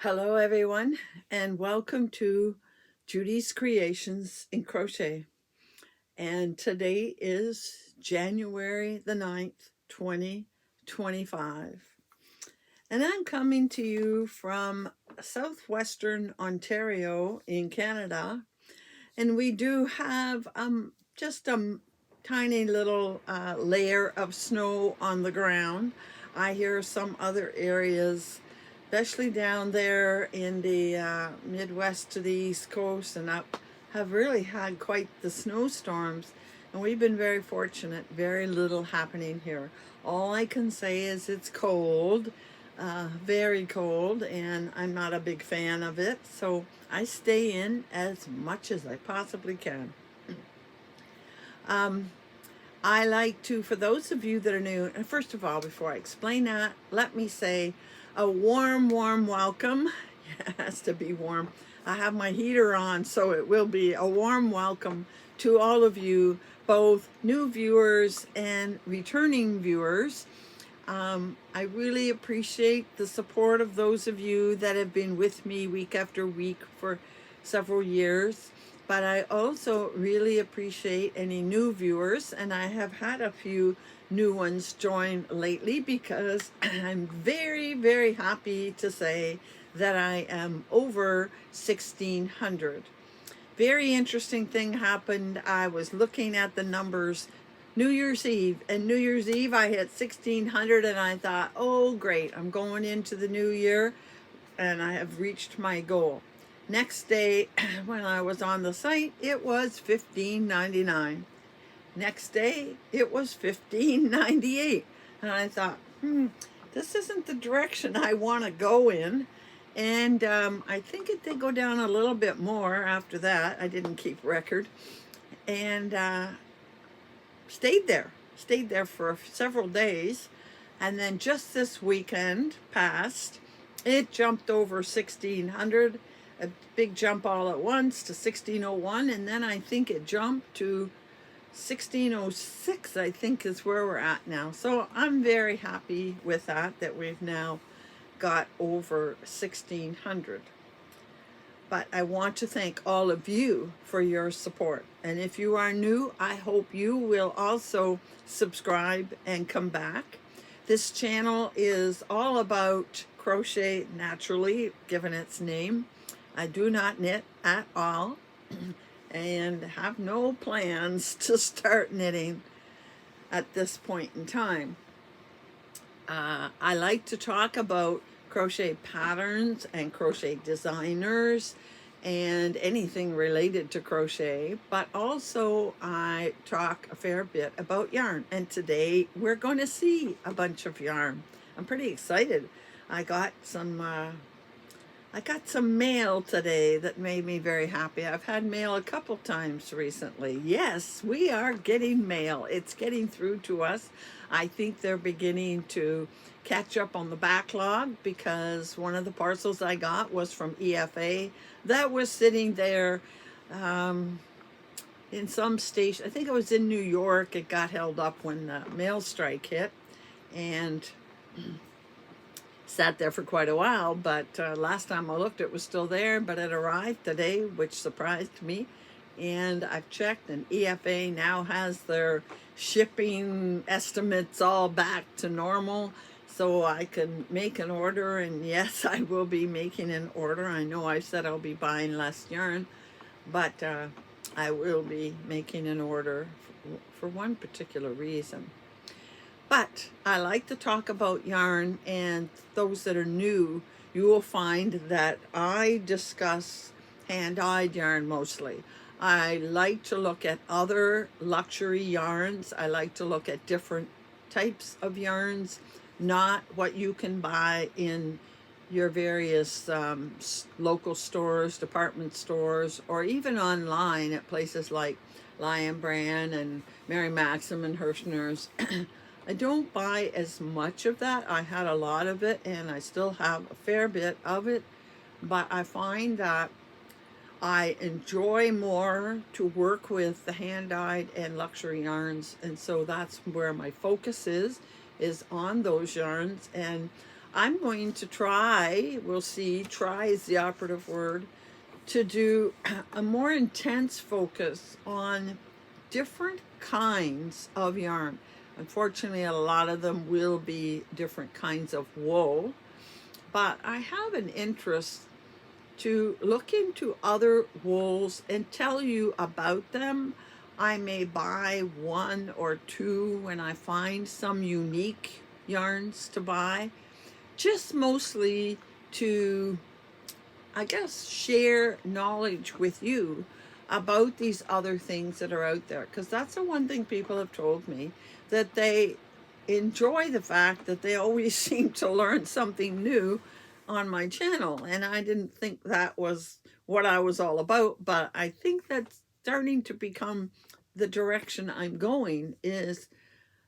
Hello everyone, and welcome to Judy's Creations in Crochet. And today is January the 9th, 2025. And I'm coming to you from southwestern Ontario in Canada. And we do have just a tiny little layer of snow on the ground. I hear some other areas, especially down there in the Midwest to the East Coast and up, have really had quite the snowstorms. And we've been very fortunate, very little happening here. All I can say is it's cold, very cold, and I'm not a big fan of it. So I stay in as much as I possibly can. I like to, for those of you that are new, and first of all, before I explain that, let me say a warm, warm welcome. It has to be warm. I have my heater on, so it will be a warm welcome to all of you, both new viewers and returning viewers. I really appreciate the support of those of you that have been with me week after week for several years. But I also really appreciate any new viewers, and I have had a few new ones join lately because I'm very, very happy to say that I am over 1,600. Very interesting thing happened. I was looking at the numbers New Year's Eve, and New Year's Eve I hit 1,600, and I thought, oh great, I'm going into the new year and I have reached my goal. Next day, when I was on the site, it was $15.99. Next day, it was $15.98. And I thought, this isn't the direction I want to go in. And I think it did go down a little bit more after that. I didn't keep record. And stayed there for several days. And then just this weekend passed, it jumped over 1,600. A big jump all at once to 1601, and then I think it jumped to 1606, I think is where we're at now. So I'm very happy with that we've now got over 1,600. But I want to thank all of you for your support. And if you are new, I hope you will also subscribe and come back. This channel is all about crochet naturally, given its name. I do not knit at all and have no plans to start knitting at this point in time. I like to talk about crochet patterns and crochet designers and anything related to crochet, but also I talk a fair bit about yarn. And today we're going to see a bunch of yarn. I'm pretty excited. I got some mail today that made me very happy. I've had mail a couple times recently. Yes, we are getting mail. It's getting through to us. I think they're beginning to catch up on the backlog because one of the parcels I got was from EFA that was sitting there in some station. I think it was in New York. It got held up when the mail strike hit and sat there for quite a while, but last time I looked it was still there, but it arrived today, which surprised me. And I've checked, and EFA now has their shipping estimates all back to normal, so I can make an order. And yes, I will be making an order. I know I said I'll be buying less yarn, but I will be making an order for one particular reason. But I like to talk about yarn, and those that are new, you will find that I discuss hand-dyed yarn mostly. I like to look at other luxury yarns. I like to look at different types of yarns, not what you can buy in your various local stores, department stores, or even online at places like Lion Brand and Mary Maxim and Hirschner's. I don't buy as much of that. I had a lot of it, and I still have a fair bit of it, but I find that I enjoy more to work with the hand-dyed and luxury yarns, and so that's where my focus is on those yarns. And I'm going to try, we'll see, try is the operative word, to do a more intense focus on different kinds of yarn. Unfortunately, a lot of them will be different kinds of wool, but I have an interest to look into other wools and tell you about them. I may buy one or two when I find some unique yarns to buy, just mostly to, I guess, share knowledge with you about these other things that are out there. Because that's the one thing people have told me, that they enjoy the fact that they always seem to learn something new on my channel. And I didn't think that was what I was all about, but I think that's starting to become the direction I'm going, is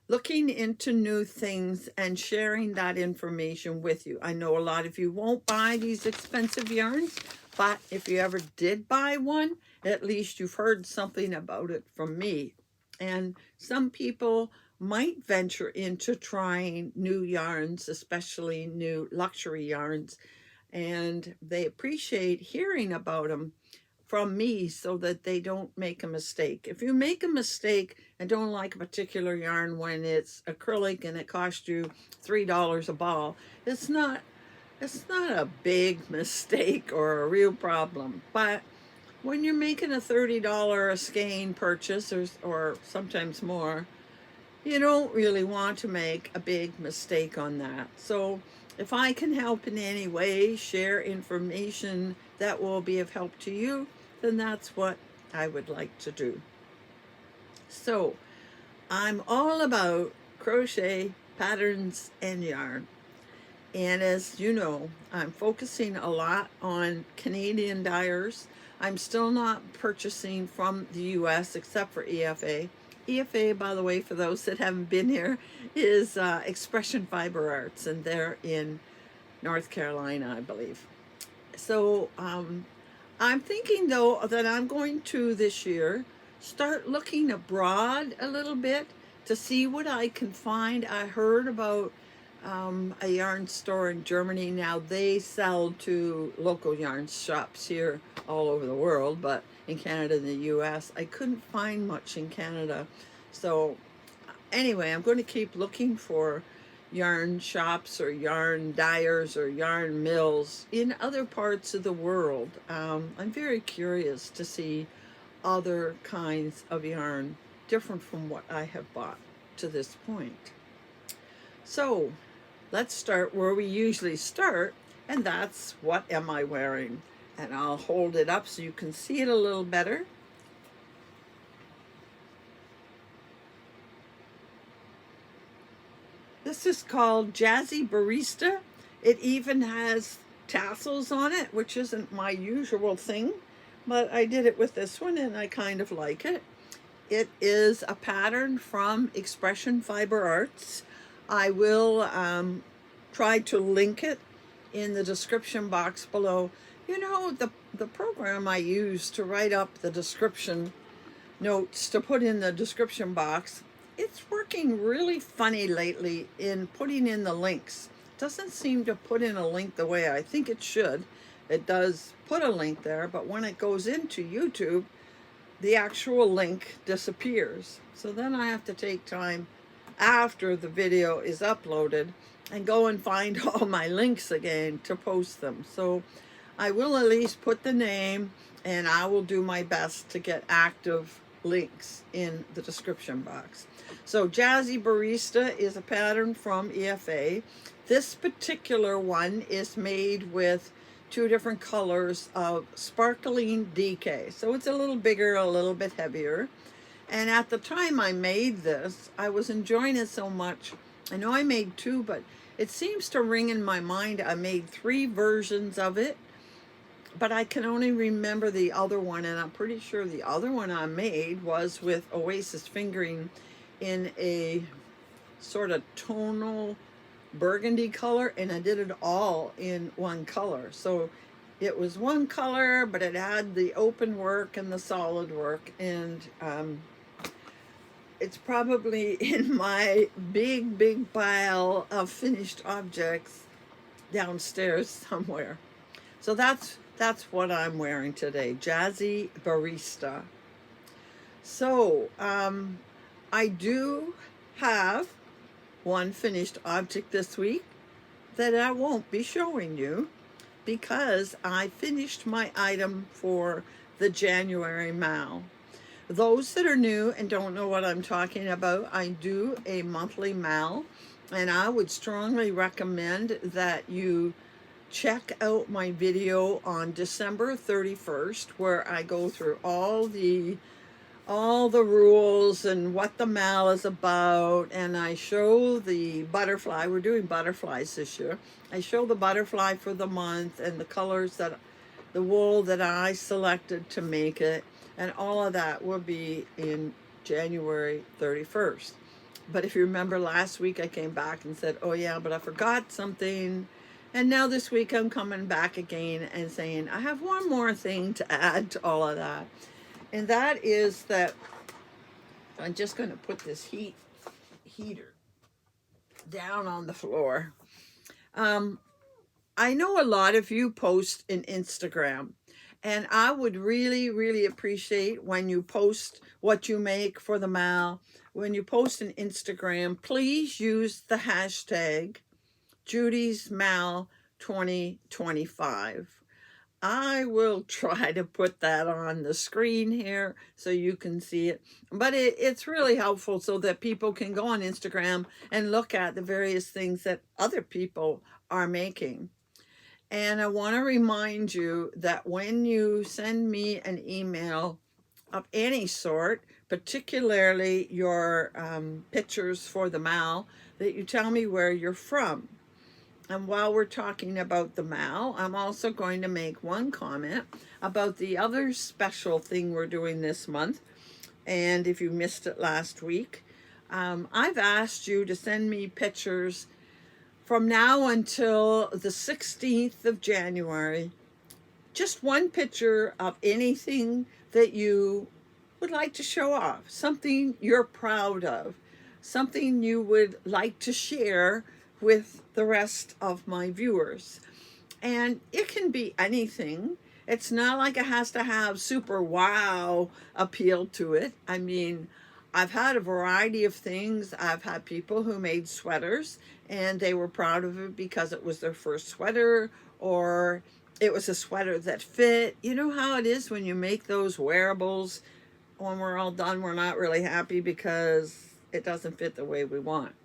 looking into new things and sharing that information with you. I know a lot of you won't buy these expensive yarns, but if you ever did buy one, at least you've heard something about it from me. And some people might venture into trying new yarns, especially new luxury yarns, and they appreciate hearing about them from me so that they don't make a mistake. If you make a mistake and don't like a particular yarn when it's acrylic and it costs you $3 a ball, it's not a big mistake or a real problem. But when you're making a $30 a skein purchase, or sometimes more, you don't really want to make a big mistake on that. So if I can help in any way, share information that will be of help to you, then that's what I would like to do. So I'm all about crochet, patterns, and yarn. And as you know, I'm focusing a lot on Canadian dyers. I'm still not purchasing from the US except for EFA. EFA, by the way, for those that haven't been here, is Expression Fiber Arts, and they're in North Carolina, I believe. So I'm thinking, though, that I'm going to this year start looking abroad a little bit to see what I can find. I heard about a yarn store in Germany. Now they sell to local yarn shops here all over the world, but in Canada and the US, I couldn't find much in Canada. So anyway, I'm going to keep looking for yarn shops or yarn dyers or yarn mills in other parts of the world. I'm very curious to see other kinds of yarn different from what I have bought to this point. So let's start where we usually start, and that's what am I wearing? And I'll hold it up so you can see it a little better. This is called Jazzy Barista. It even has tassels on it, which isn't my usual thing, but I did it with this one and I kind of like it. It is a pattern from Expression Fiber Arts. I will try to link it in the description box below. You know, the program I use to write up the description notes to put in the description box, it's working really funny lately in putting in the links. It doesn't seem to put in a link the way I think it should. It does put a link there, but when it goes into YouTube, the actual link disappears. So then I have to take time after the video is uploaded and go and find all my links again to post them. So I will at least put the name, and I will do my best to get active links in the description box. So Jazzy Barista is a pattern from EFA. This particular one is made with two different colors of sparkling DK. So it's a little bigger, a little bit heavier. And at the time I made this, I was enjoying it so much. I know I made two, but it seems to ring in my mind. I made 3 versions of it, but I can only remember the other one, and I'm pretty sure the other one I made was with Oasis fingering in a sort of tonal burgundy color, and I did it all in one color. So it was one color, but it had the open work and the solid work, and it's probably in my big pile of finished objects downstairs somewhere. So that's what I'm wearing today, Jazzy Barista. So I do have one finished object this week that I won't be showing you because I finished my item for the January mal. Those that are new and don't know what I'm talking about, I do a monthly mal, and I would strongly recommend that you check out my video on December 31st where I go through all the rules and what the mal is about, and I show the butterfly. We're doing butterflies this year. I show the butterfly for the month and the colors that the wool that I selected to make it, and all of that will be in January 31st. But if you remember last week, I came back and said, oh yeah, but I forgot something. And now this week I'm coming back again and saying, I have one more thing to add to all of that. And that is that I'm just going to put this heater down on the floor. I know a lot of you post in Instagram, and I would really, really appreciate when you post what you make for the mal. When you post in Instagram, please use the hashtag Judy's Mal 2025. I will try to put that on the screen here so you can see it. But it's really helpful so that people can go on Instagram and look at the various things that other people are making. And I want to remind you that when you send me an email of any sort, particularly your pictures for the mal, that you tell me where you're from. And while we're talking about the mal, I'm also going to make one comment about the other special thing we're doing this month. And if you missed it last week, I've asked you to send me pictures from now until the 16th of January. Just one picture of anything that you would like to show off, something you're proud of, something you would like to share with the rest of my viewers. And it can be anything. It's not like it has to have super wow appeal to it. I mean, I've had a variety of things. I've had people who made sweaters and they were proud of it because it was their first sweater, or it was a sweater that fit. You know how it is when you make those wearables, when we're all done, we're not really happy because it doesn't fit the way we want.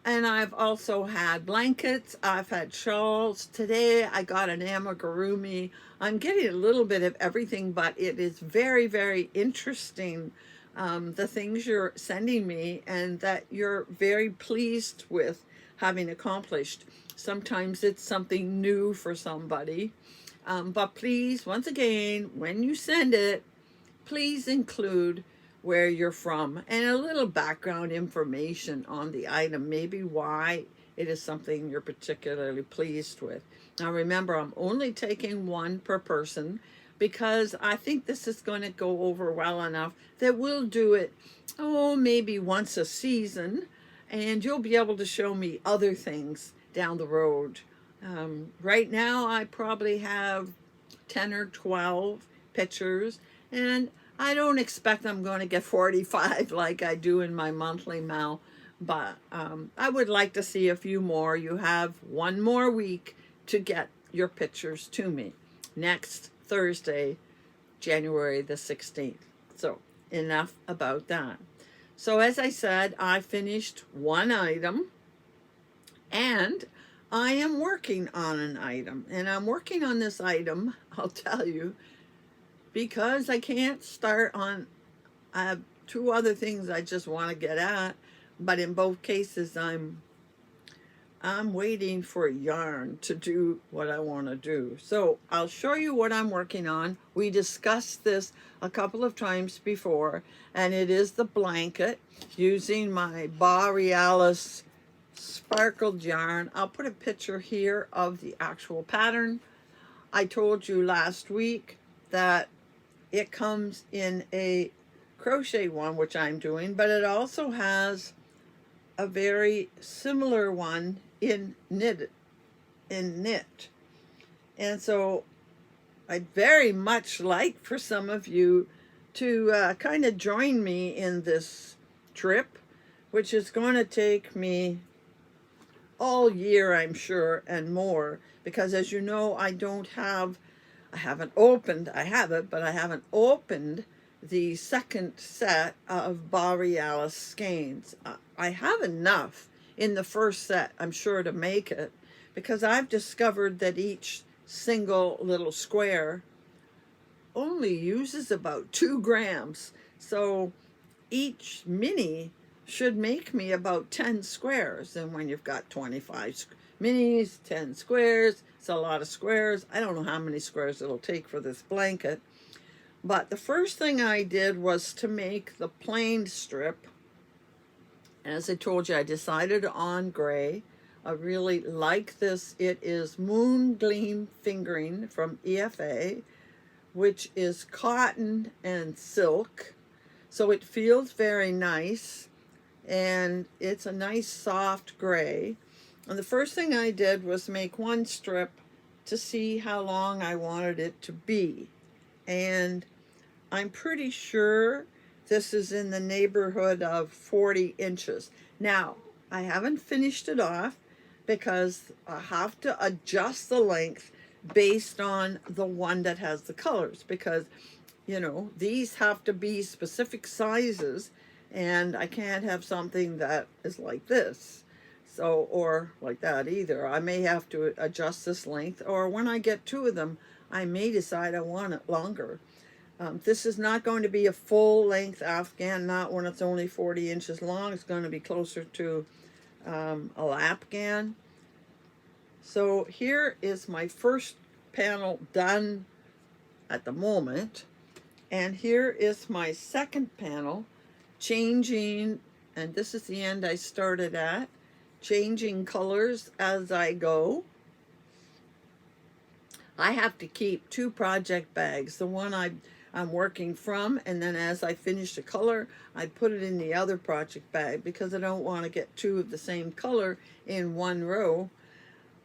And I've also had blankets, I've had shawls. Today I got an amigurumi. I'm getting a little bit of everything, but it is very, very interesting, the things you're sending me and that you're very pleased with having accomplished. Sometimes it's something new for somebody. But please, once again, when you send it, please include where you're from and a little background information on the item, maybe why it is something you're particularly pleased with. Now remember, I'm only taking one per person because I think this is going to go over well enough that we'll do it, maybe once a season, and you'll be able to show me other things down the road. Right now I probably have 10 or 12 pictures, and I don't expect I'm going to get 45 like I do in my monthly mal, but I would like to see a few more. You have one more week to get your pictures to me. Next Thursday, January the 16th. So enough about that. So as I said, I finished one item and I am working on an item. And I'm working on this item, I'll tell you, because I can't start on, I have two other things I just want to get at, but in both cases I'm waiting for yarn to do what I want to do. So I'll show you what I'm working on. We discussed this a couple of times before, and it is the blanket using my Borealis sparkled yarn. I'll put a picture here of the actual pattern. I told you last week that it comes in a crochet one, which I'm doing, but it also has a very similar one in knitted. in knit. And so I'd very much like for some of you to kind of join me in this trip, which is going to take me all year, I'm sure, and more, because as you know, I haven't opened, I have it, but I haven't opened the second set of Borealis skeins. I have enough in the first set, I'm sure, to make it, because I've discovered that each single little square only uses about 2 grams. So each mini should make me about 10 squares. And when you've got 25 minis, 10 squares, it's a lot of squares. I don't know how many squares it'll take for this blanket. But the first thing I did was to make the plain strip. As I told you, I decided on gray. I really like this. It is Moon Gleam Fingering from EFA, which is cotton and silk. So it feels very nice, and it's a nice soft gray. And the first thing I did was make one strip to see how long I wanted it to be. And I'm pretty sure this is in the neighborhood of 40 inches. Now, I haven't finished it off because I have to adjust the length based on the one that has the colors, because you know, these have to be specific sizes, and I can't have something that is like this, so, or like that either. I may have to adjust this length, or when I get 2 of them, I may decide I want it longer. This is not going to be a full length Afghan, not when it's only 40 inches long. It's going to be closer to a lapghan. So here is my first panel done at the moment. And here is my second panel, changing, and this is the end I started at, changing colors as I go. I have to keep 2 project bags, the one I'm working from, and then as I finish the color, I put it in the other project bag because I don't want to get 2 of the same color in one row.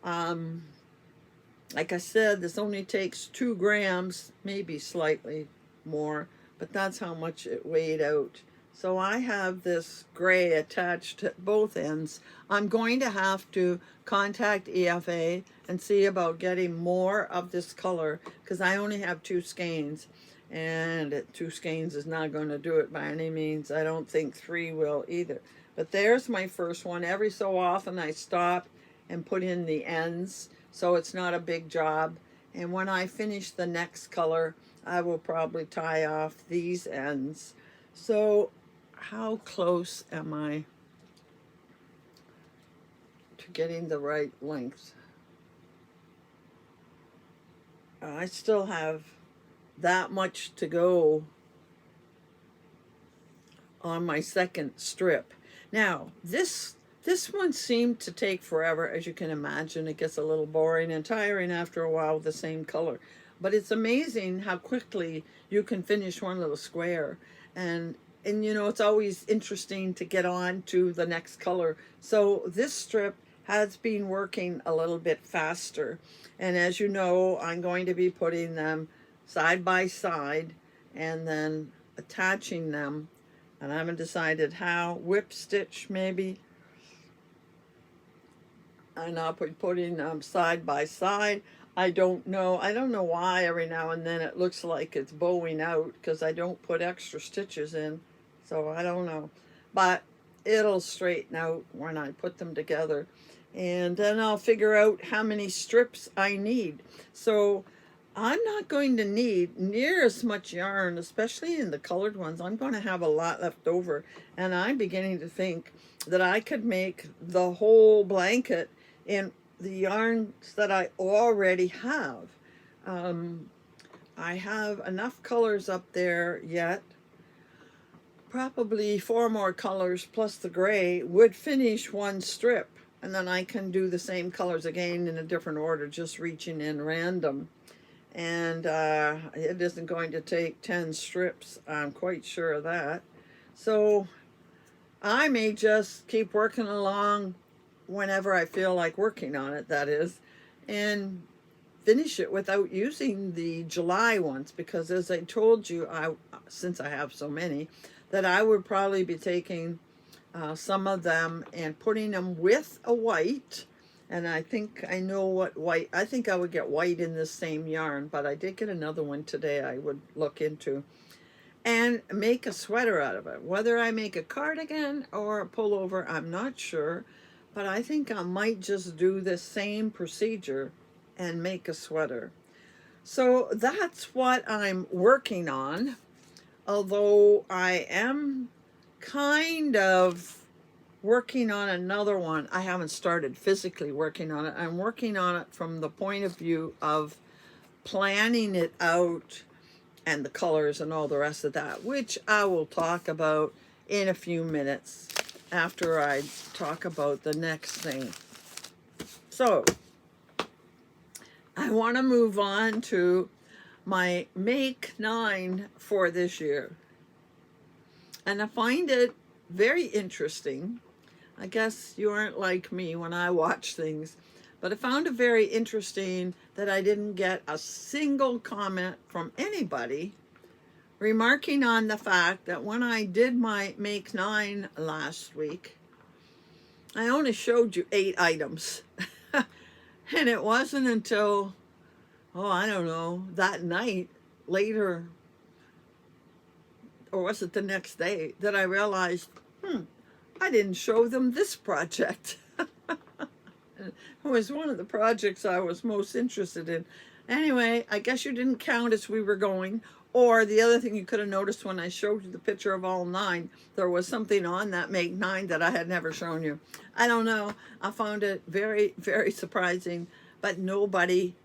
Like I said, this only takes 2 grams, maybe slightly more, but that's how much it weighed out. So I have this gray attached to both ends. I'm going to have to contact EFA and see about getting more of this color, because I only have 2 skeins, and 2 skeins is not going to do it by any means. I don't think 3 will either. But there's my first one. Every so often I stop and put in the ends, so it's not a big job. And when I finish the next color, I will probably tie off these ends. So how close am I to getting the right length? I still have that much to go on my second strip. Now, this one seemed to take forever. As you can imagine, it gets a little boring and tiring after a while with the same color. But it's amazing how quickly you can finish one little square. And you know, it's always interesting to get on to the next color. So this strip has been working a little bit faster. And as you know, I'm going to be putting them side by side and then attaching them. And I haven't decided how. Whip stitch maybe. And I'll be putting them side by side. I don't know why every now and then it looks like it's bowing out, because I don't put extra stitches in. So I don't know. But it'll straighten out when I put them together. And then I'll figure out how many strips I need. So I'm not going to need near as much yarn, especially in the colored ones. I'm going to have a lot left over. And I'm beginning to think that I could make the whole blanket in the yarns that I already have. I have enough colors up there yet. Probably 4 more colors plus the gray would finish one strip. And then I can do the same colors again in a different order, just reaching in random. And it isn't going to take 10 strips. I'm quite sure of that. So I may just keep working along whenever I feel like working on it, that is. and finish it without using the July ones, because as I told you, since I have so many, that I would probably be taking some of them and putting them with a white. And I think I know what white, I think I would get white in this same yarn, but I did get another one today I would look into, and make a sweater out of it. Whether I make a cardigan or a pullover, I'm not sure, but I think I might just do the same procedure and make a sweater. So that's what I'm working on, although I am kind of working on another one. I haven't started physically working on it. I'm working on it from the point of view of planning it out and the colors and all the rest of that, which I will talk about in a few minutes after I talk about the next thing. So I want to move on to my Make 9 for this year. And I find it very interesting. I guess you aren't like me when I watch things, but I found it very interesting that I didn't get a single comment from anybody remarking on the fact that when I did my Make 9 last week, I only showed you 8 items. And it wasn't until, I don't know, that night, later, or was it the next day, that I realized, I didn't show them this project. It was one of the projects I was most interested in. Anyway, I guess you didn't count as we were going. Or the other thing you could have noticed when I showed you the picture of all 9, there was something on that Make 9 that I had never shown you. I don't know. I found it very, very surprising, but nobody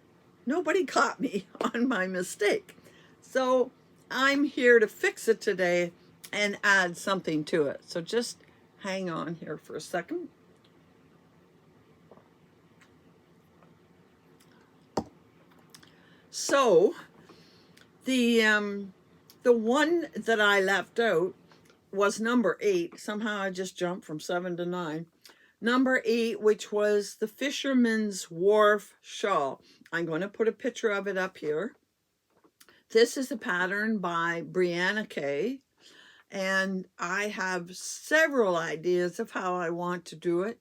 caught me on my mistake. So I'm here to fix it today and add something to it. So just hang on here for a second. So the one that I left out was number 8. Somehow I just jumped from 7 to 9. Number 8, which was the Fisherman's Wharf shawl. I'm going to put a picture of it up here. This is a pattern by Brianna Kay, and I have several ideas of how I want to do it.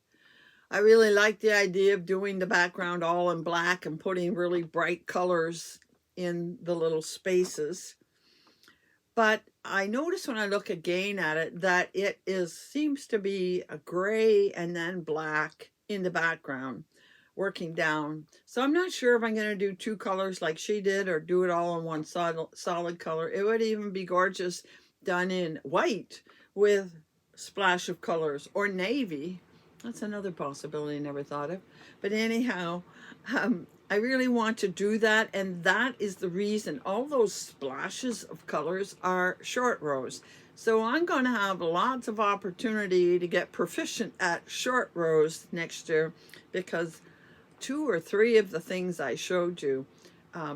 I really like the idea of doing the background all in black and putting really bright colors in the little spaces. But I notice when I look again at it that it seems to be a gray and then black in the background working down. So I'm not sure if I'm going to do 2 colors like she did or do it all in one solid color. It would even be gorgeous done in white with a splash of colors, or navy. That's another possibility I never thought of. But anyhow, I really want to do that, and that is the reason. All those splashes of colors are short rows. So I'm going to have lots of opportunity to get proficient at short rows next year, because 2 or 3 of the things I showed you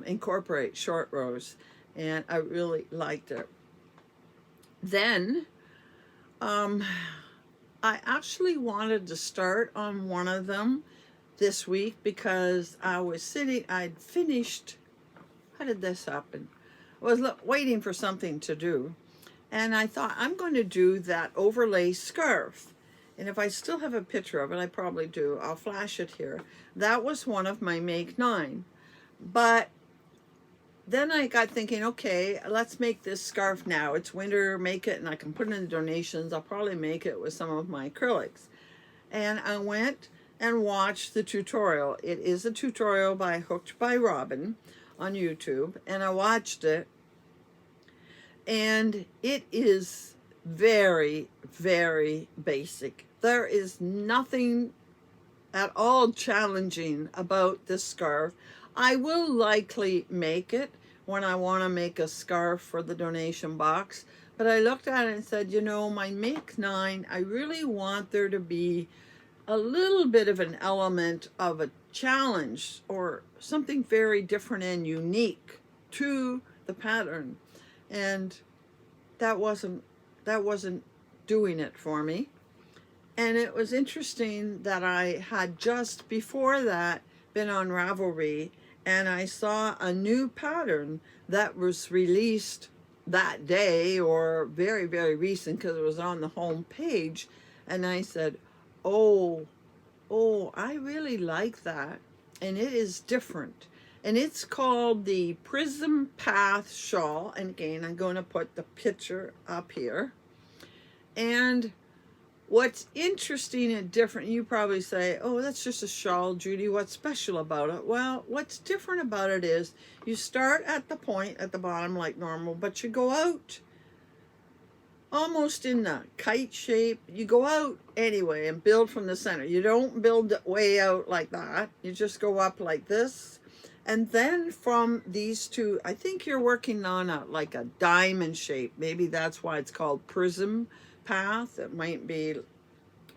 incorporate short rows, and I really liked it. Then I actually wanted to start on one of them this week because I'd finished, how did this happen? I was waiting for something to do, and I thought I'm going to do that overlay scarf. And if I still have a picture of it, I probably do. I'll flash it here. That was one of my Make 9. But then I got thinking, okay, let's make this scarf now. It's winter, make it, and I can put it in the donations. I'll probably make it with some of my acrylics. And I went and watched the tutorial. It is a tutorial by Hooked by Robin on YouTube. And I watched it. And it is very, very basic. There is nothing at all challenging about this scarf. I will likely make it when I want to make a scarf for the donation box, but I looked at it and said, you know, my Make 9, I really want there to be a little bit of an element of a challenge or something very different and unique to the pattern, and that wasn't doing it for me. And it was interesting that I had just before that been on Ravelry, and I saw a new pattern that was released that day, or very, very recent, because it was on the home page. And I said, oh, I really like that. And it is different. And it's called the Prism Path Shawl. And again, I'm going to put the picture up here. And what's interesting and different, you probably say, oh, that's just a shawl, Judy. What's special about it? Well, what's different about it is you start at the point at the bottom like normal, but you go out almost in the kite shape. You go out anyway and build from the center. You don't build it way out like that. You just go up like this. And then from these two, I think you're working on like a diamond shape. Maybe that's why it's called Prism Path. It might be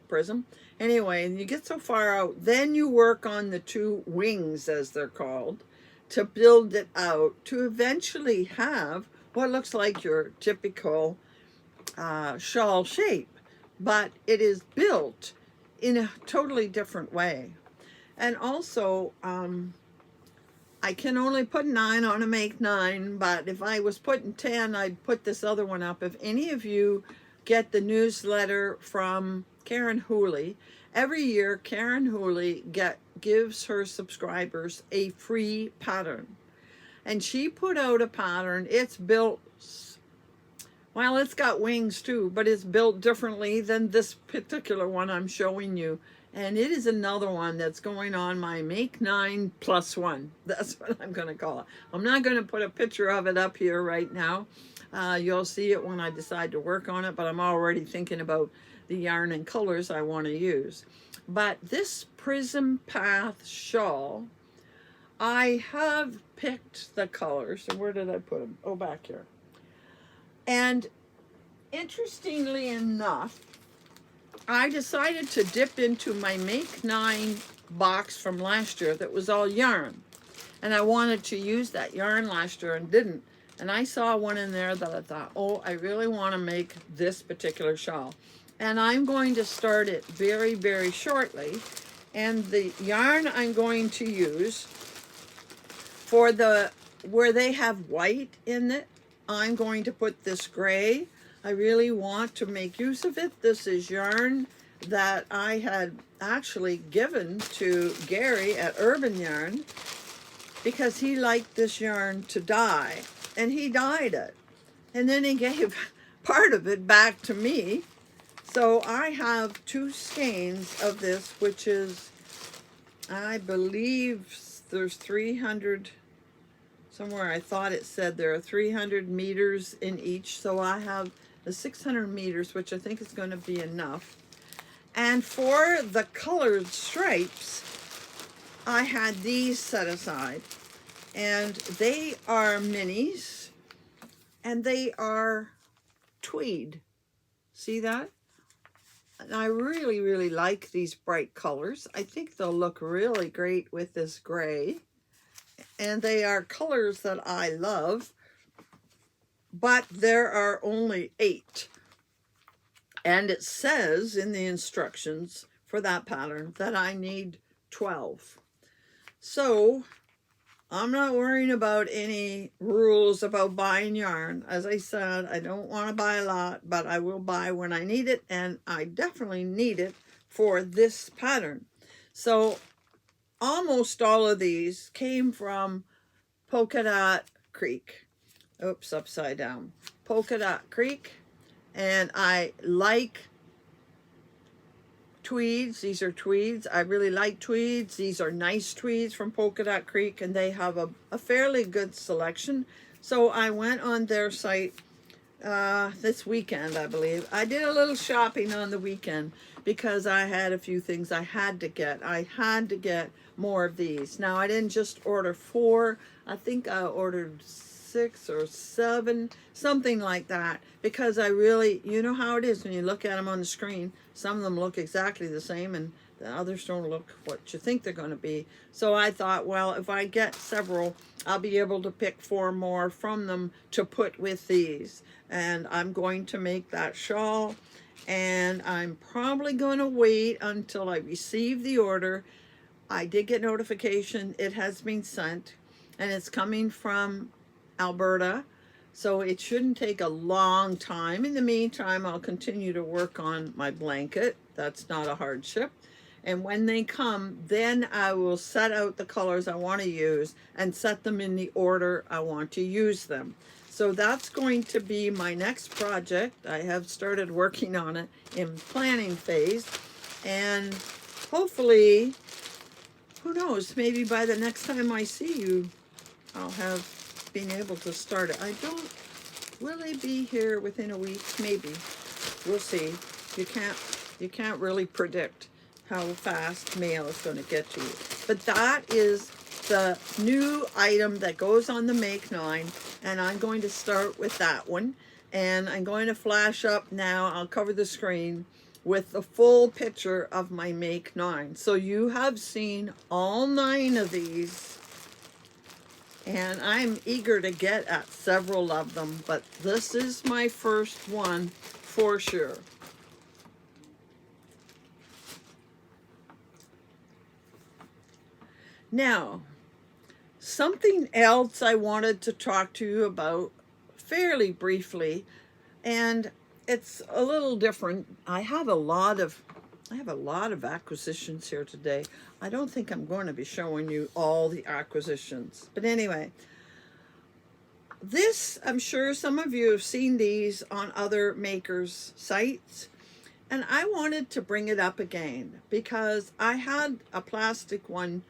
Prism. Anyway, and you get so far out, then you work on the two wings, as they're called, to build it out to eventually have what looks like your typical shawl shape, but it is built in a totally different way. And also, I can only put 9 on a make 9, but if I was putting 10, I'd put this other one up. If any of you get the newsletter from Karen Hooley, every year Karen Hooley gives her subscribers a free pattern. And she put out a pattern. It's built, well, it's got wings too, but it's built differently than this particular one I'm showing you. And it is another one that's going on my Make 9 plus 1. That's what I'm going to call it. I'm not going to put a picture of it up here right now. You'll see it when I decide to work on it, but I'm already thinking about the yarn and colors I want to use. But this Prism Path shawl, I have picked the colors. So where did I put them? Oh, back here. And interestingly enough, I decided to dip into my Make 9 box from last year that was all yarn. And I wanted to use that yarn last year and didn't. And I saw one in there that I thought, oh, I really want to make this particular shawl. And I'm going to start it very, very shortly. And the yarn I'm going to use for where they have white in it, I'm going to put this gray. I really want to make use of it. This is yarn that I had actually given to Gary at Urban Yarn because he liked this yarn to dye, and he dyed it. And then he gave part of it back to me. So I have 2 skeins of this, which is, I believe there's 300, somewhere I thought it said there are 300 meters in each. So I have the 600 meters, which I think is going to be enough. And for the colored stripes, I had these set aside. And they are minis, and they are tweed. See that? And I really, really like these bright colors. I think they'll look really great with this gray. And they are colors that I love. But there are only 8. And it says in the instructions for that pattern that I need 12. So I'm not worrying about any rules about buying yarn. As I said, I don't want to buy a lot, but I will buy when I need it. And I definitely need it for this pattern. So almost all of these came from Polka Dot Creek. Oops, upside down. Polka Dot Creek. And I like tweeds. These are tweeds. I really like tweeds. These are nice tweeds from Polka Dot Creek, and they have a fairly good selection. So I went on their site this weekend, I believe. I did a little shopping on the weekend because I had a few things I had to get. I had to get more of these. Now, I didn't just order 4. I think I ordered 6 or 7, something like that, because I really, you know how it is when you look at them on the screen. Some of them look exactly the same and the others don't look what you think they're going to be. So I thought, well, if I get several, I'll be able to pick 4 more from them to put with these. And I'm going to make that shawl, and I'm probably going to wait until I receive the order. I did get notification it has been sent, and it's coming from Alberta, so it shouldn't take a long time. In the meantime, I'll continue to work on my blanket. That's not a hardship. And when they come, then I will set out the colors I want to use and set them in the order I want to use them. So that's going to be my next project. I have started working on it in planning phase, and hopefully, who knows, maybe by the next time I see you, I'll have been able to start it. I don't, will they be here within a week? Maybe. We'll see. You can't really predict how fast mail is going to get to you. But that is the new item that goes on the Make 9, and I'm going to start with that one. And I'm going to flash up now, I'll cover the screen with the full picture of my Make 9. So you have seen all 9 of these, and I'm eager to get at several of them, but this is my first one for sure. Now, something else I wanted to talk to you about fairly briefly, and it's a little different. I have a lot of acquisitions here today. I don't think I'm going to be showing you all the acquisitions, but anyway, this, I'm sure some of you have seen these on other makers' sites, and I wanted to bring it up again because I had a plastic one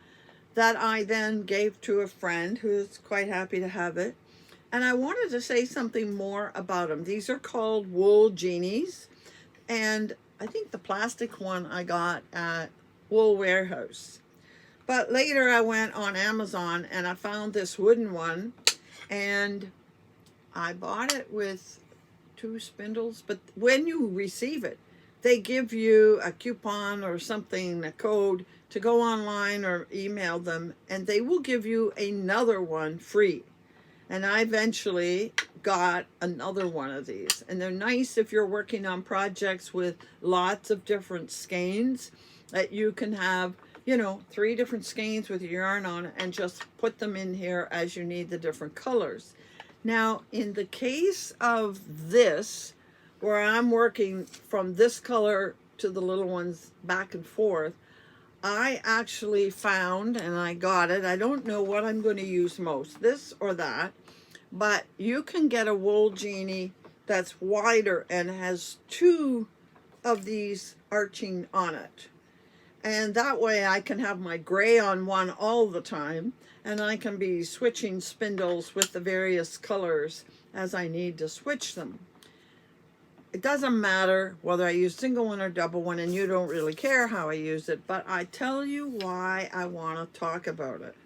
that I then gave to a friend who's quite happy to have it. And I wanted to say something more about them. These are called wool genies. And I think the plastic one I got at Wool Warehouse. But later I went on Amazon and I found this wooden one. And I bought it with 2 spindles. But when you receive it, they give you a coupon or something, a code, to go online or email them, and they will give you another one free. And I eventually got another one of these, and they're nice if you're working on projects with lots of different skeins, that you can have, you know, 3 different skeins with yarn on it and just put them in here as you need the different colors. Now, in the case of this, where I'm working from this color to the little ones back and forth, I actually found, and I got it, I don't know what I'm going to use most, this or that, but you can get a wool genie that's wider and has 2 of these arching on it. And that way I can have my gray on one all the time, and I can be switching spindles with the various colors as I need to switch them. It doesn't matter whether I use single one or double one, and you don't really care how I use it, but I tell you why I want to talk about it.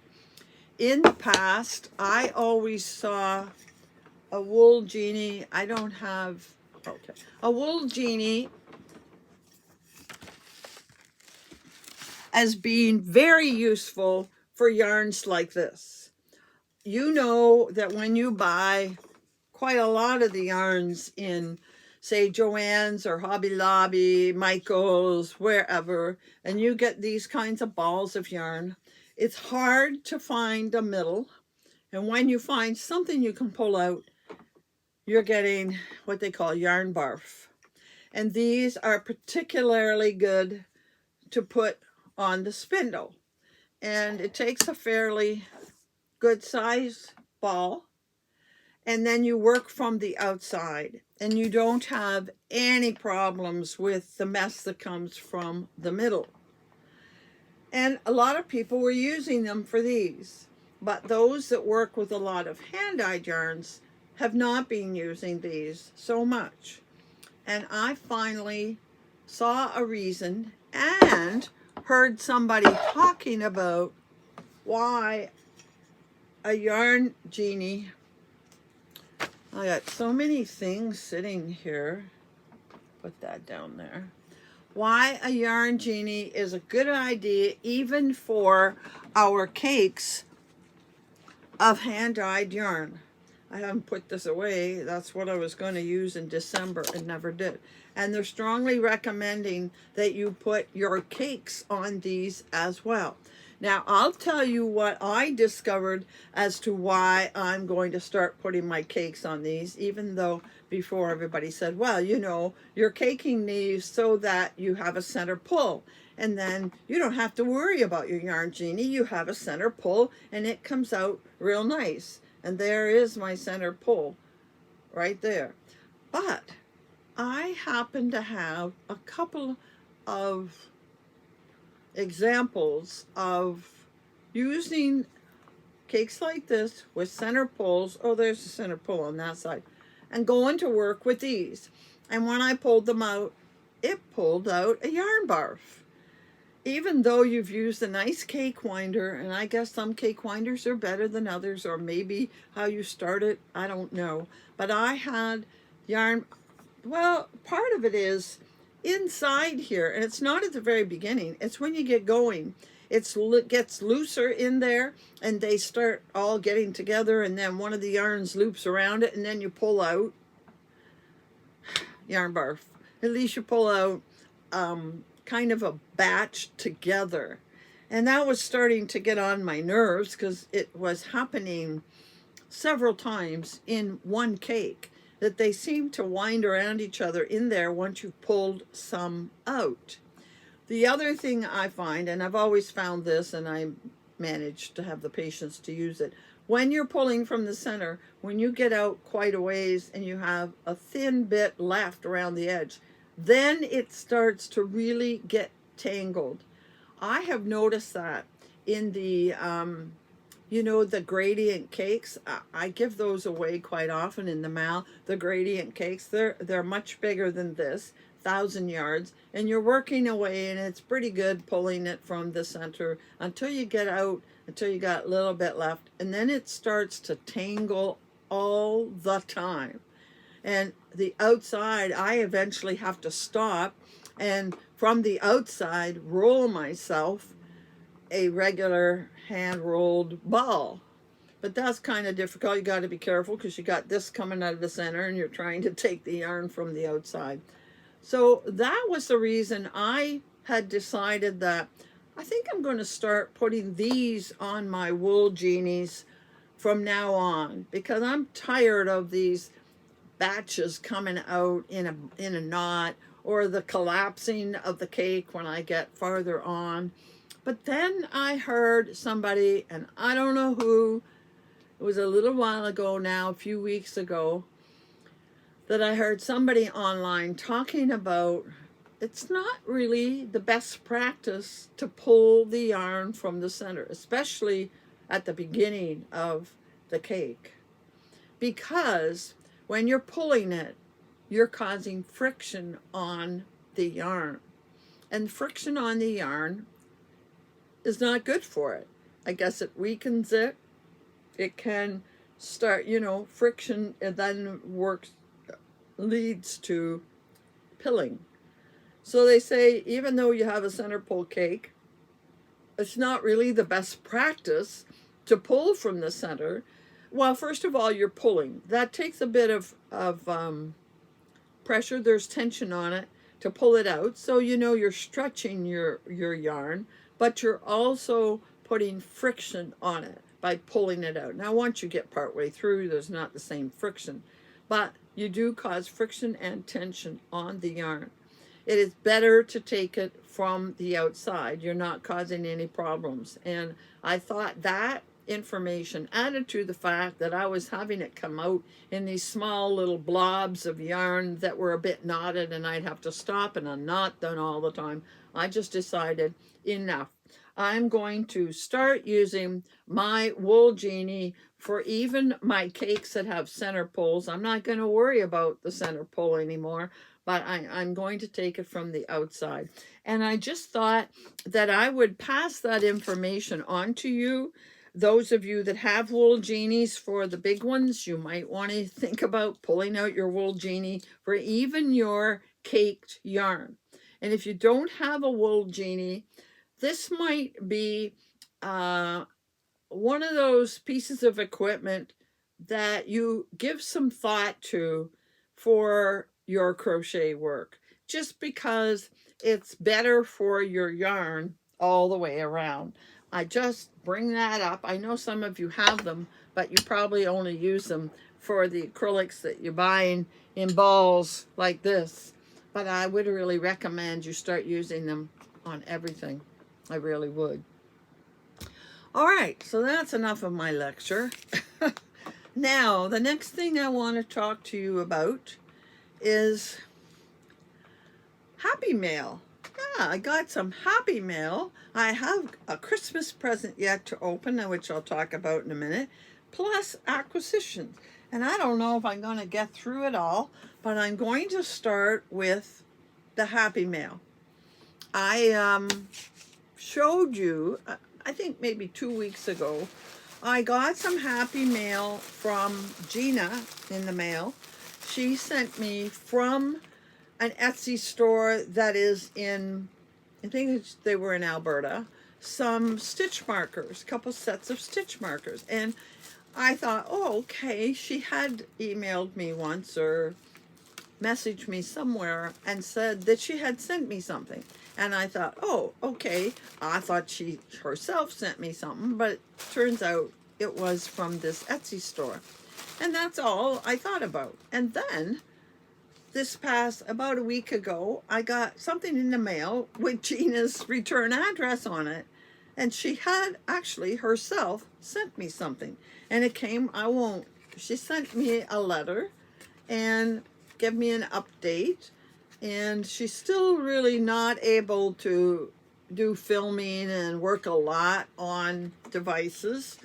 In the past, I always saw a wool genie. I don't have, okay, a wool genie as being very useful for yarns like this. You know that when you buy quite a lot of the yarns in, say, Joann's or Hobby Lobby, Michael's, wherever, and you get these kinds of balls of yarn, it's hard to find a middle. And when you find something you can pull out, you're getting what they call yarn barf. And these are particularly good to put on the spindle. And it takes a fairly good size ball, and then you work from the outside, and you don't have any problems with the mess that comes from the middle. And a lot of people were using them for these, but those that work with a lot of hand-dyed yarns have not been using these so much. And I finally saw a reason and heard somebody talking about why a yarn genie. I got so many things sitting here. Put that down there. Why a yarn genie is a good idea even for our cakes of hand-dyed yarn. I haven't put this away. That's what I was going to use in December and never did. And they're strongly recommending that you put your cakes on these as well. Now, I'll tell you what I discovered as to why I'm going to start putting my cakes on these, even though before everybody said, well, you know, you're caking these so that you have a center pull. And then you don't have to worry about your yarn genie. You have a center pull and it comes out real nice. And there is my center pull right there. But I happen to have a couple of examples of using cakes like this with center pulls. Oh, there's a center pull on that side. And going to work with these. And when I pulled them out, it pulled out a yarn barf. Even though you've used a nice cake winder, and I guess some cake winders are better than others, or maybe how you start it, I don't know. But I had yarn, well, part of it is inside here, and it's not at the very beginning, it's when you get going. It gets looser in there, and they start all getting together, and then one of the yarns loops around it, and then you pull out yarn barf. At least you pull out kind of a batch together. And that was starting to get on my nerves because it was happening several times in one cake, that they seemed to wind around each other in there once you pulled some out. The other thing I find, and I've always found this, and I managed to have the patience to use it, when you're pulling from the center, when you get out quite a ways and you have a thin bit left around the edge, then it starts to really get tangled. I have noticed that in the, you know, the gradient cakes. I give those away quite often in the mail. The gradient cakes, they're much bigger than this, 1,000 yards, and you're working away, and it's pretty good pulling it from the center until you get out, until you got a little bit left, and then it starts to tangle all the time. And the outside, I eventually have to stop and from the outside roll myself a regular hand rolled ball. But that's kind of difficult. You got to be careful because you got this coming out of the center and you're trying to take the yarn from the outside. So that was the reason I had decided that I think I'm going to start putting these on my wool genies from now on, because I'm tired of these batches coming out in a knot, or the collapsing of the cake when I get farther on. But then I heard somebody, and I don't know who, it was a little while ago now, a few weeks ago, that I heard somebody online talking about it's not really the best practice to pull the yarn from the center, especially at the beginning of the cake, because when you're pulling it, you're causing friction on the yarn. And friction on the yarn is not good for it. I guess it weakens it. It can start, you know, friction, and then leads to pilling. So they say, even though you have a center pull cake, it's not really the best practice to pull from the center. Well, first of all, you're pulling. That takes a bit of pressure. There's tension on it to pull it out. So, you know, you're stretching your yarn, but you're also putting friction on it by pulling it out. Now, once you get partway through, there's not the same friction, but you do cause friction and tension on the yarn. It is better to take it from the outside. You're not causing any problems. And I thought that information, added to the fact that I was having it come out in these small little blobs of yarn that were a bit knotted, and I'd have to stop and unknot them all the time, I just decided enough. I'm going to start using my wool genie for even my cakes that have center pulls. I'm not going to worry about the center pull anymore, but I'm going to take it from the outside. And I just thought that I would pass that information on to you. Those of you that have wool genies for the big ones, you might want to think about pulling out your wool genie for even your caked yarn. And if you don't have a wool genie, this might be one of those pieces of equipment that you give some thought to for your crochet work, just because it's better for your yarn all the way around. I just bring that up. I know some of you have them, but you probably only use them for the acrylics that you're buying in balls like this. But I would really recommend you start using them on everything. I really would. All right, so that's enough of my lecture. Now, the next thing I want to talk to you about is Happy Mail. Yeah, I got some Happy Mail. I have a Christmas present yet to open, which I'll talk about in a minute, plus acquisitions. And I don't know if I'm going to get through it all, but I'm going to start with the Happy Mail. I showed you, I think maybe 2 weeks ago, I got some Happy Mail from Gina in the mail. She sent me from an Etsy store that is in, I think they were in Alberta, some stitch markers, a couple sets of stitch markers. And I thought, oh, okay, she had emailed me once or messaged me somewhere and said that she had sent me something. And I thought, oh, okay. I thought she herself sent me something, but it turns out it was from this Etsy store. And that's all I thought about. And then this past, about a week ago, I got something in the mail with Gina's return address on it. And she had actually herself sent me something. And it came, she sent me a letter and gave me an update. And she's still really not able to do filming and work a lot on devices.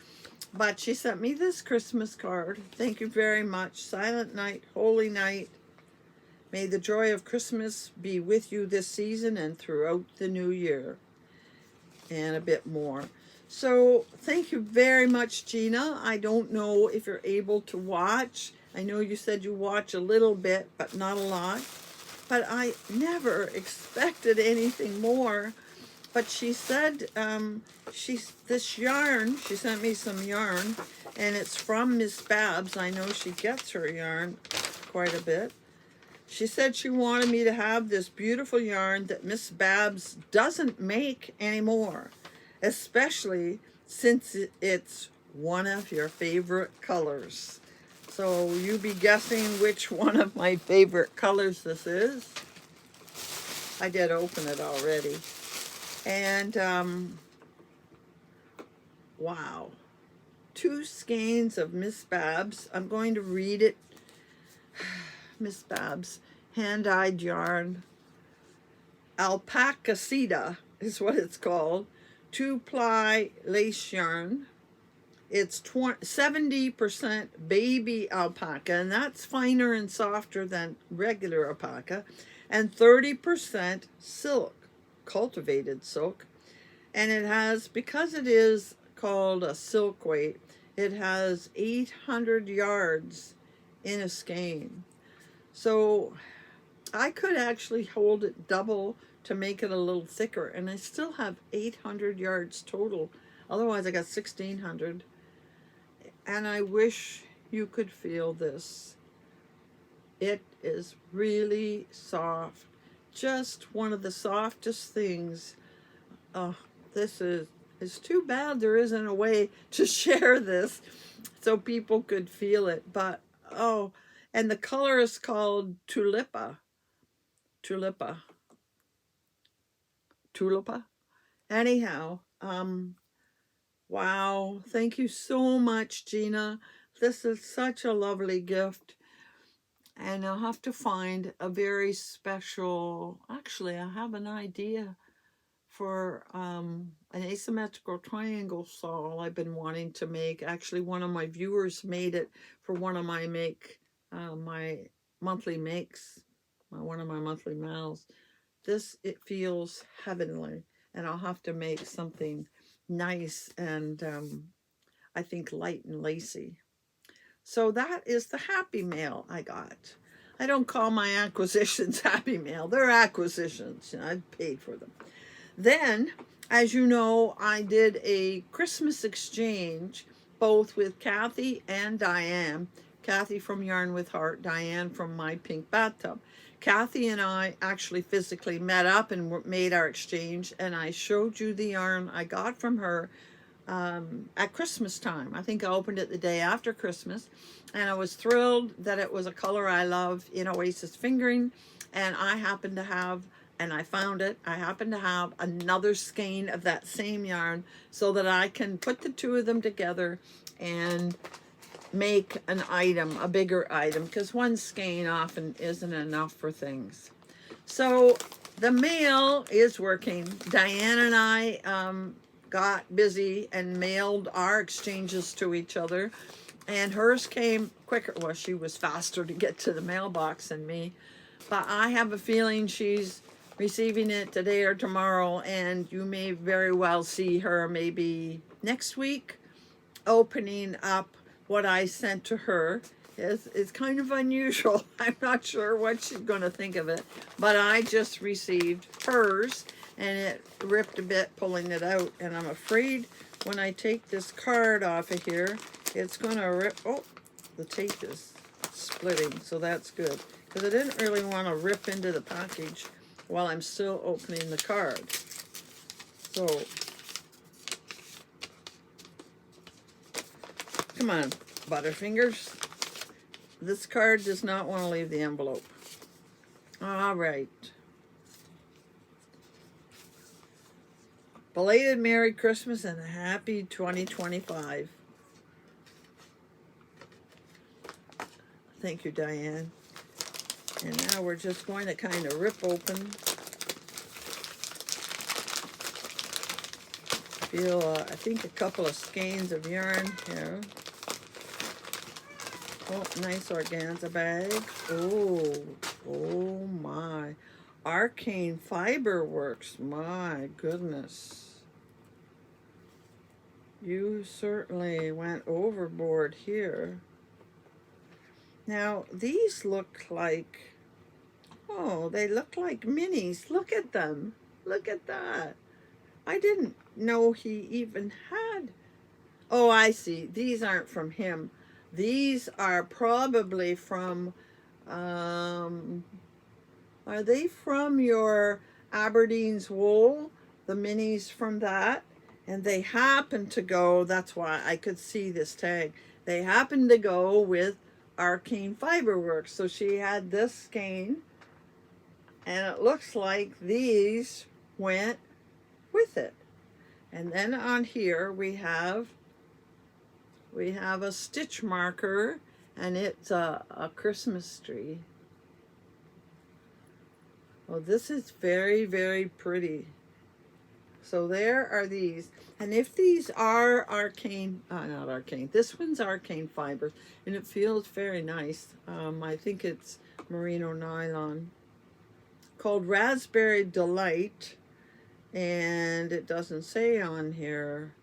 But she sent me this Christmas card. Thank you very much. Silent night, holy night. May the joy of Christmas be with you this season and throughout the new year. And a bit more. So thank you very much, Gina. I don't know if you're able to watch. I know you said you watch a little bit, but not a lot. But I never expected anything more. But she said, this yarn, she sent me some yarn, and it's from Miss Babs. I know she gets her yarn quite a bit. She said she wanted me to have this beautiful yarn that Miss Babs doesn't make anymore, especially since it's one of your favorite colors. So you be guessing which one of my favorite colors this is. I did open it already. And, wow. 2 skeins of Miss Babs. I'm going to read it. Miss Babs, hand-dyed yarn. Alpaca Cedar is what it's called. 2-ply lace yarn. It's 70% baby alpaca, and that's finer and softer than regular alpaca, and 30% silk, cultivated silk. And it has, because it is called a silk weight, it has 800 yards in a skein. So I could actually hold it double to make it a little thicker, and I still have 800 yards total. Otherwise I got 1,600. And I wish you could feel this. It is really soft. Just one of the softest things. It's too bad there isn't a way to share this so people could feel it. But, oh, and the color is called Tulipa. Tulipa. Anyhow, wow, thank you so much, Gina. This is such a lovely gift. And I'll have to find a very special, actually, I have an idea for an asymmetrical triangle shawl I've been wanting to make. Actually, one of my viewers made it for one of my my monthly makes, one of my monthly mails. It feels heavenly, and I'll have to make something nice and I think light and lacy. So that is the Happy Mail I got. I don't call my acquisitions Happy Mail. They're acquisitions. I paid for them. Then, as you know, I did a Christmas exchange both with Kathy and Diane. Kathy from Yarn with Heart, Diane from My Pink Bathtub. Kathy and I actually physically met up and made our exchange, and I showed you the yarn I got from her at Christmas time. I think I opened it the day after Christmas, and I was thrilled that it was a color I love in Oasis Fingering, and I happened to have, and I found it, I happen to have another skein of that same yarn so that I can put the two of them together and make an item, a bigger item, because one skein often isn't enough for things. So the mail is working. Diane and I got busy and mailed our exchanges to each other, and hers came quicker. Well, she was faster to get to the mailbox than me, but I have a feeling she's receiving it today or tomorrow, and you may very well see her maybe next week opening up what I sent to her. It's kind of unusual. I'm not sure what she's going to think of it, but I just received hers, and it ripped a bit pulling it out, and I'm afraid when I take this card off of here, it's going to rip. Oh, the tape is splitting, so that's good, because I didn't really want to rip into the package while I'm still opening the card. So come on, Butterfingers. This card does not want to leave the envelope. All right. Belated Merry Christmas and a happy 2025. Thank you, Diane. And now we're just going to kind of rip open. Feel, I think, a couple of skeins of yarn here. Oh, nice organza bag. Oh my. Arcane Fiber Works. My goodness. You certainly went overboard here. Now, these look like, oh, they look like minis. Look at them. Look at that. I didn't know he even had. Oh, I see. These aren't from him. These are probably from, are they from your Aberdeen's wool? The minis from that? And they happen to go, that's why I could see this tag. They happen to go with Arcane Fiberworks. So she had this skein, and it looks like these went with it. And then on here we have a stitch marker, and it's a Christmas tree. Well, this is very, very pretty. So there are these. And if these are arcane, not arcane, this one's Arcane Fibers, and it feels very nice. I think it's merino nylon, called Raspberry Delight. And it doesn't say on here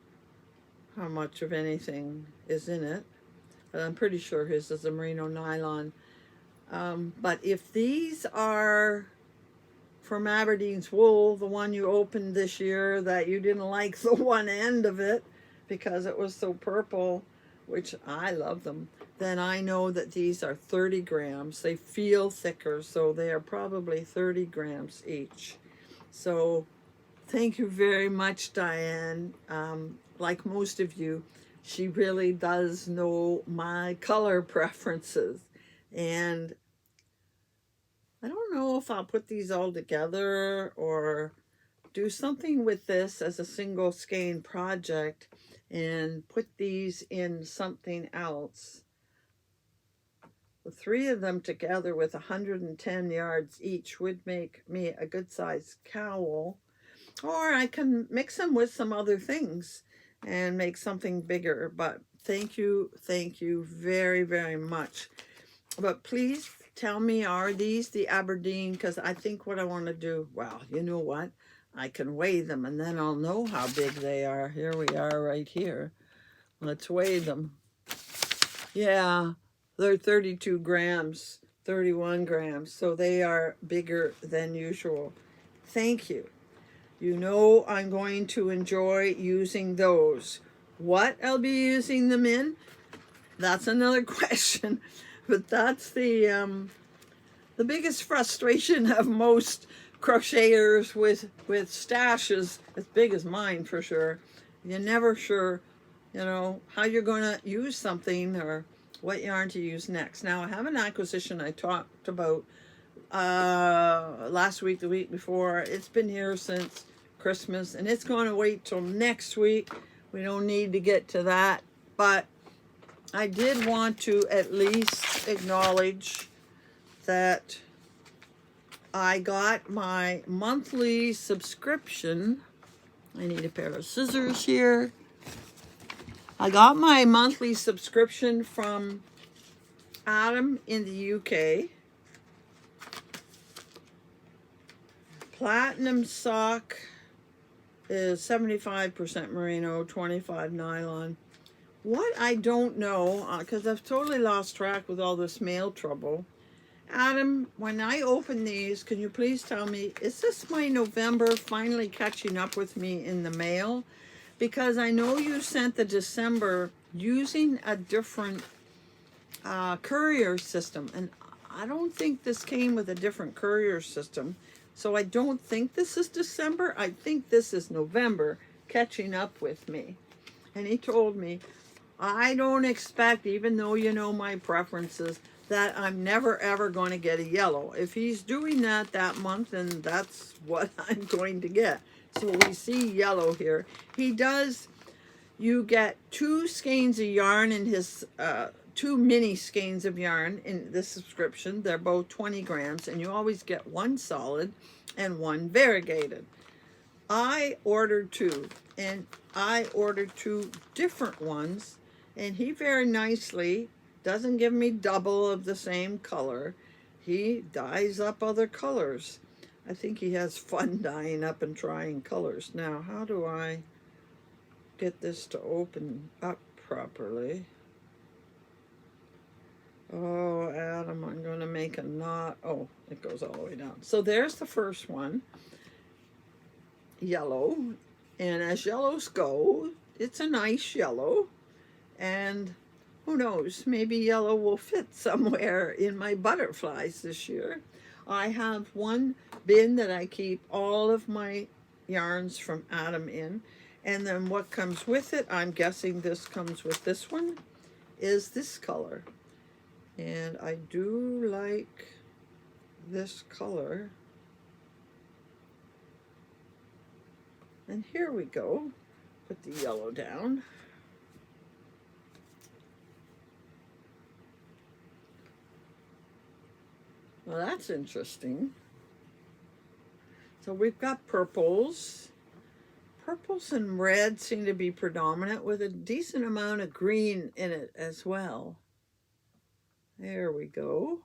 how much of anything is in it, but I'm pretty sure his is a merino nylon. But if these are from Aberdeen's wool, the one you opened this year that you didn't like the one end of it because it was so purple, which I love them, then I know that these are 30 grams. They feel thicker, so they are probably 30 grams each. So thank you very much, Diane. Like most of you, she really does know my color preferences. And I don't know if I'll put these all together or do something with this as a single skein project and put these in something else. The three of them together with 110 yards each would make me a good sized cowl. Or I can mix them with some other things and make something bigger. But thank you very, very much. But please tell me, are these the Aberdeen? Because I think what I want to do, well, you know what? I can weigh them and then I'll know how big they are. Here we are right here. Let's weigh them. Yeah, they're 32 grams, 31 grams. So they are bigger than usual. Thank you. You know I'm going to enjoy using those. What I'll be using them in? that's another question. But that's the biggest frustration of most crocheters with stashes as big as mine, for sure. You're never sure, you know, how you're going to use something or what yarn to use next. Now, I have an acquisition I talked about last week, the week before. It's been here since Christmas, and it's going to wait till next week. We don't need to get to that, but I did want to at least acknowledge that I got my monthly subscription. I need a pair of scissors here. I got my monthly subscription from Adam in the UK. Platinum sock is 75% merino, 25 nylon. What I don't know, because I've totally lost track with all this mail trouble. Adam, when I open these, can you please tell me, is this my November finally catching up with me in the mail? Because I know you sent the December using a different courier system, and I don't think this came with a different courier system. So I don't think this is December. I think this is November catching up with me. And he told me, I don't expect, even though you know my preferences, that I'm never ever going to get a yellow. If he's doing that month, then that's what I'm going to get. So we see yellow here. He does, you get 2 skeins of yarn in his, 2 mini skeins of yarn in this subscription. They're both 20 grams, and you always get 1 solid and 1 variegated. I ordered 2, and I ordered 2 different ones, and he very nicely doesn't give me double of the same color. He dyes up other colors. I think he has fun dyeing up and trying colors. Now, how do I get this to open up properly? Oh, Adam, I'm going to make a knot. Oh, it goes all the way down. So there's the first one. Yellow. And as yellows go, it's a nice yellow. And who knows, maybe yellow will fit somewhere in my butterflies this year. I have one bin that I keep all of my yarns from Adam in. And then what comes with it, I'm guessing this comes with this one, is this color. And I do like this color. And here we go. Put the yellow down. Well, that's interesting. So we've got purples. Purples and reds seem to be predominant, with a decent amount of green in it as well. There we go.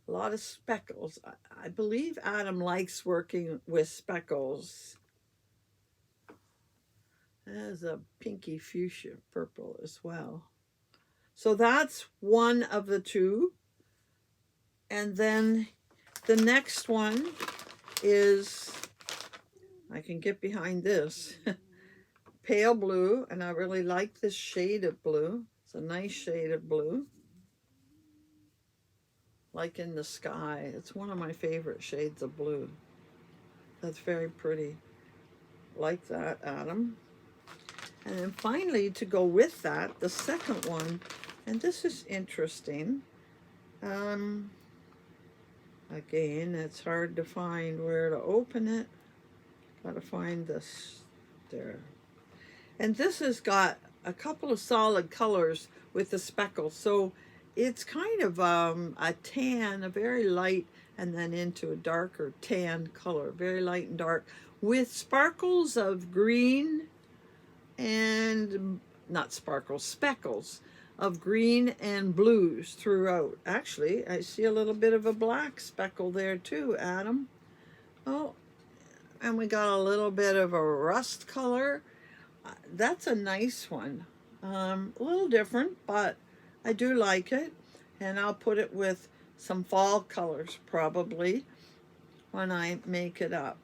A lot of speckles. I believe Adam likes working with speckles. There's a pinky fuchsia purple as well. So that's one of the 2. And then the next one is, I can get behind this, pale blue, and I really like this shade of blue. It's a nice shade of blue, like in the sky. It's one of my favorite shades of blue. That's very pretty. Like that, Adam. And then finally, to go with that, the second one, and this is interesting. Again, it's hard to find where to open it. Got to find this there. And this has got a couple of solid colors with the speckles. So it's kind of a tan, a very light, and then into a darker tan color, very light and dark, with sparkles of green and, not sparkles, speckles of green and blues throughout. Actually, I see a little bit of a black speckle there too, Adam. Oh, and we got a little bit of a rust color. That's a nice one. A little different, but I do like it. And I'll put it with some fall colors probably when I make it up.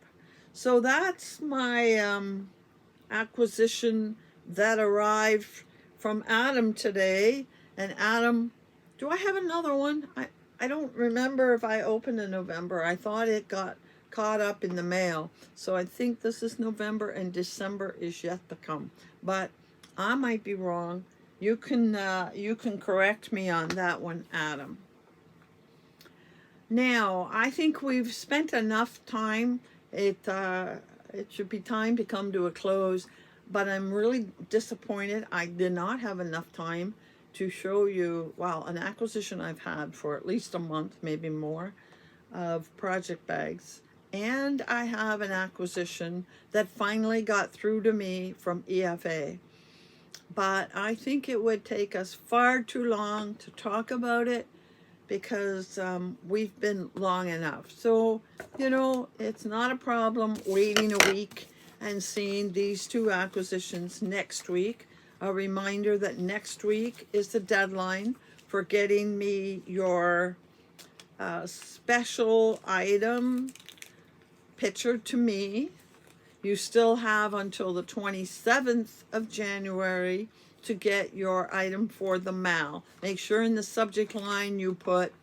So that's my acquisition that arrived from Adam today. And Adam, do I have another one? I don't remember if I opened in November. I thought it got caught up in the mail. So I think this is November and December is yet to come. But I might be wrong. You can correct me on that one, Adam. Now, I think we've spent enough time. It should be time to come to a close, but I'm really disappointed. I did not have enough time to show you, well, an acquisition I've had for at least a month, maybe more, of project bags. And I have an acquisition that finally got through to me from EFA. But I think it would take us far too long to talk about it because we've been long enough. So, you know, it's not a problem waiting a week and seeing these two acquisitions next week. A reminder that next week is the deadline for getting me your special item pictured to me. You still have until the 27th of January to get your item for the mal. Make sure in the subject line you put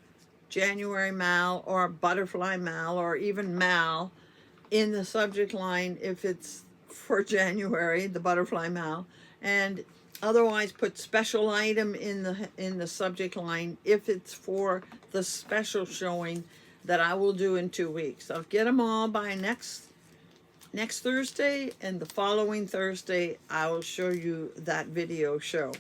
January mal or butterfly mal or even mal in the subject line if it's for January, the butterfly mal, and otherwise put special item in the subject line if it's for the special showing that I will do in 2 weeks. I'll get them all by next Thursday, and the following Thursday I will show you that video show.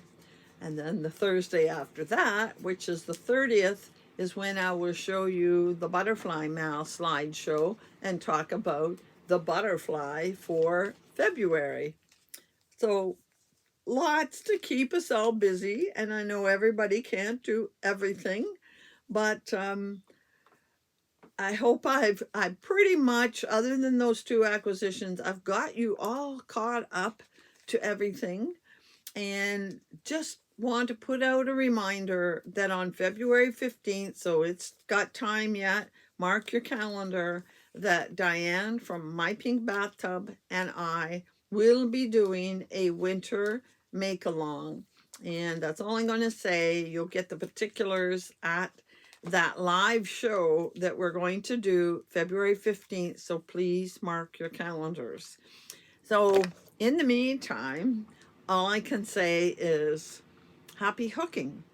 And then the Thursday after that, which is the 30th, is when I will show you the butterfly mal slideshow and talk about the butterfly for February. So lots to keep us all busy, and I know everybody can't do everything, but I hope I pretty much, other than those two acquisitions, I've got you all caught up to everything. And just want to put out a reminder that on February 15th, so it's got time yet, mark your calendar, that Diane from My Pink Bathtub and I will be doing a winter make-along. And that's all I'm going to say. You'll get the particulars at that live show that we're going to do February 15th. So please mark your calendars. So in the meantime, all I can say is happy hooking.